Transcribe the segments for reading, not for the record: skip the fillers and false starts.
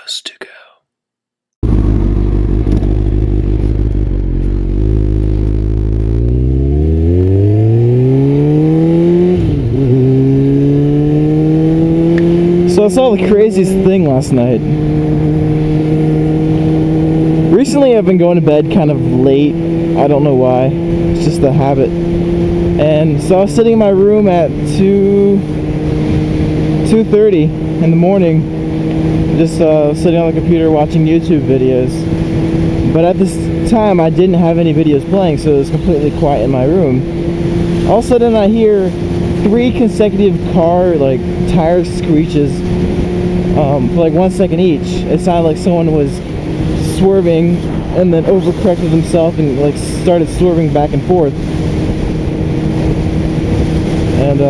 supposed to go. So I saw the craziest thing last night. Recently I've been going to bed kind of late. I don't know why. It's just a habit. And so I was sitting in my room at 2:30 in the morning, just sitting on the computer watching YouTube videos. But at this time I didn't have any videos playing, so it was completely quiet in my room. All of a sudden I hear 3 consecutive car tire screeches for 1 second each. It sounded like someone was swerving and then overcorrected himself and started swerving back and forth. And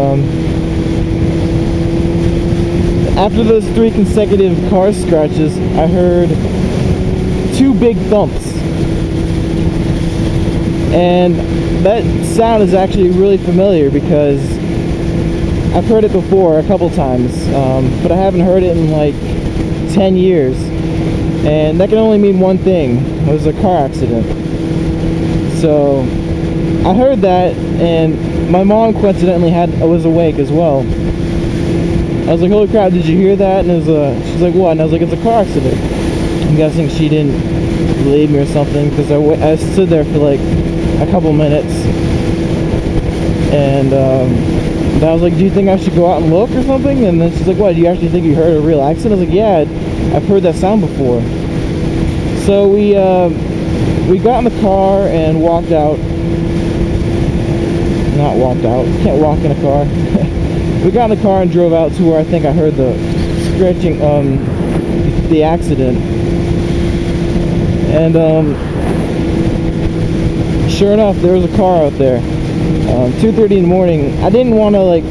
after those 3 consecutive car scratches, I heard 2 big thumps. And that sound is actually really familiar because I've heard it before a couple times, but I haven't heard it in 10 years. And that can only mean one thing. It was a car accident. So I heard that, and my mom coincidentally was awake as well. I was like, holy crap, did you hear that? And she's like, what? And I was like, it's a car accident. I'm guessing she didn't believe me or something, because I stood there for a couple minutes. And I was like, do you think I should go out and look or something? And then she's like, what, do you actually think you heard a real accident? I was like, yeah, I've heard that sound before. So we got in the car and walked out. Not walked out. Can't walk in a car. We got in the car and drove out to where I think I heard the scratching, the accident. And sure enough, there was a car out there. 2:30 in the morning. I didn't want to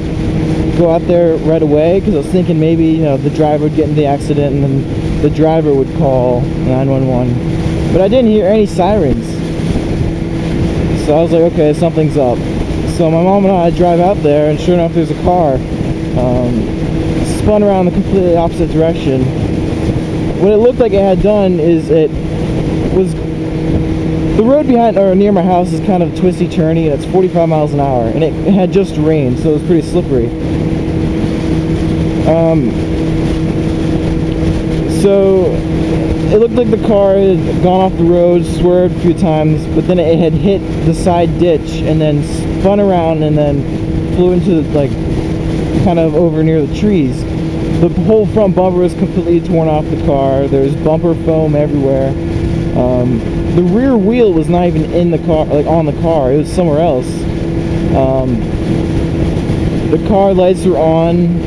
go out there right away because I was thinking maybe the driver would get in the accident and then the driver would call 911. But I didn't hear any sirens. So I was like, okay, something's up. So my mom and I drive out there, and sure enough, there's a car spun around the completely opposite direction. What it looked like it had done is it was... The road behind or near my house is kind of twisty turny, and it's 45 miles an hour, and it had just rained, so it was pretty slippery. So it looked like the car had gone off the road, swerved a few times, but then it had hit the side ditch and then spun around and then flew into kind of over near the trees. The whole front bumper was completely torn off the car. There's bumper foam everywhere. The rear wheel was not even in the car, on the car. It was somewhere else. The car lights were on.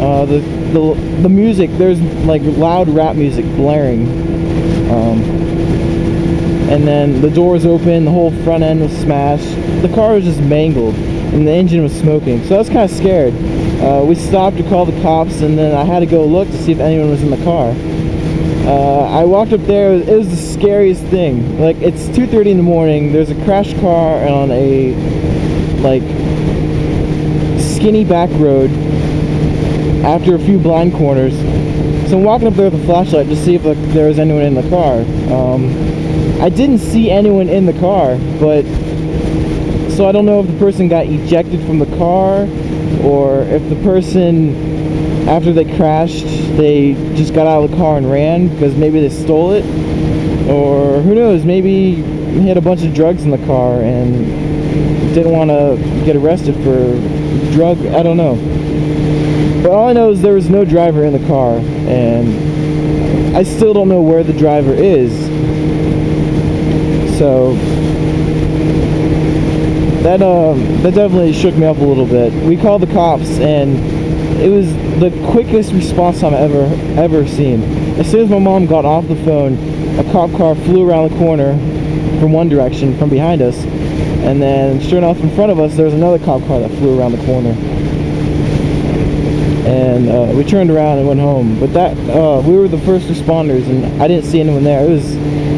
The music, there's loud rap music blaring. And then the doors open, the whole front end was smashed. The car was just mangled, and the engine was smoking. So I was kind of scared. We stopped to call the cops, and then I had to go look to see if anyone was in the car. I walked up there. It was the scariest thing. It's 2:30 in the morning. There's a crashed car on a skinny back road after a few blind corners. So I'm walking up there with a flashlight to see if there was anyone in the car. I didn't see anyone in the car, but so I don't know if the person got ejected from the car, or if the person, after they crashed, they just got out of the car and ran because maybe they stole it, or who knows, maybe he had a bunch of drugs in the car and didn't want to get arrested for I don't know. But all I know is there was no driver in the car, and I still don't know where the driver is. So that definitely shook me up a little bit. We called the cops, and it was the quickest response time I've ever seen. As soon as my mom got off the phone, a cop car flew around the corner from one direction, from behind us, and then sure enough, in front of us, there was another cop car that flew around the corner. And we turned around and went home. But we were the first responders, and I didn't see anyone there. It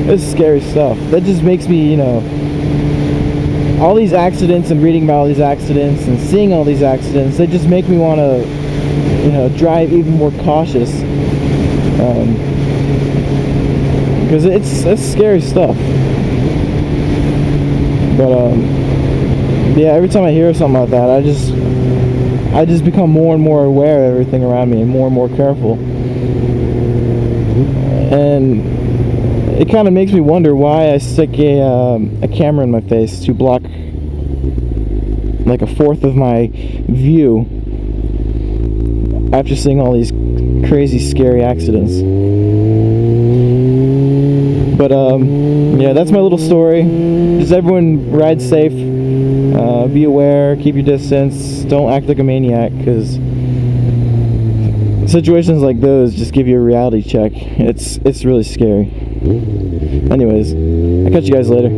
was scary stuff. That just makes me, all these accidents and reading about all these accidents and seeing all these accidents, they just make me want to, drive even more cautious. because it's scary stuff. But yeah, every time I hear something like that, I just become more and more aware of everything around me and more careful. And it kind of makes me wonder why I stick a camera in my face to block like a fourth of my view after seeing all these crazy scary accidents. But yeah, that's my little story. Just everyone ride safe, be aware, keep your distance, don't act like a maniac, because situations like those just give you a reality check. It's really scary. Anyways, I'll catch you guys later.